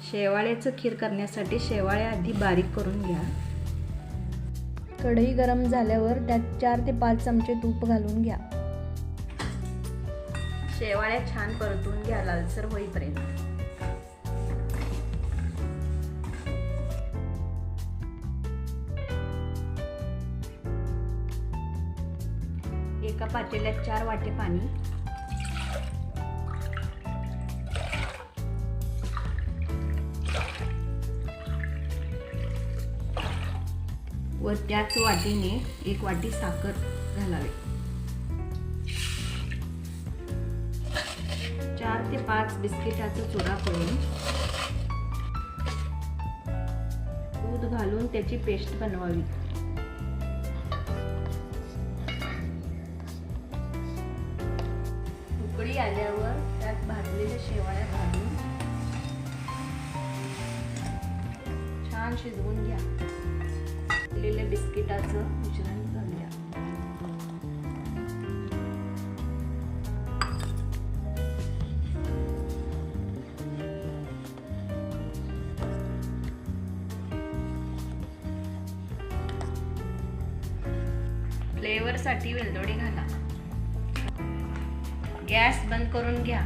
शेवाळ्याचं खीर करण्यासाठी शेवाळ्या आधी बारीक करून घ्या. कढई गरम झाल्यावर त्यात 4 ते 5 चमचे तूप घालून घ्या. शेवाळ्या छान परतून घ्या लालसर होईपर्यंत. एका पातेल्यात 4 वाटी पाणी, व त्याच वाटीने 1 वाटी साखर घालावी. 4 ते 5 बिस्किटाचा चुरा करून दूध घालून त्याची पेस्ट बनवावी. उकळी आल्यावर त्यात भाजलेल्या शेवाळ्या घालून छान शिजवून घ्या. भाजलेल्या बिस्किटाचं मिश्रण घालूया. फ्लेवर साठी वेलदोडी घाला. गॅस बंद करून घ्या.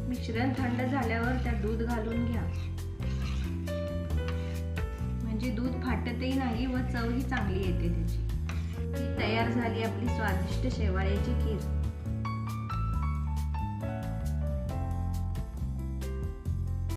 मिश्रण थंड झाल्यावर त्यात दूध घालून घ्या. म्हणजे दूध फाटतही नाही व चवही चांगली येते त्याची. ही तयार झाली आपली स्वादिष्ट शेवाळ्याची खीर.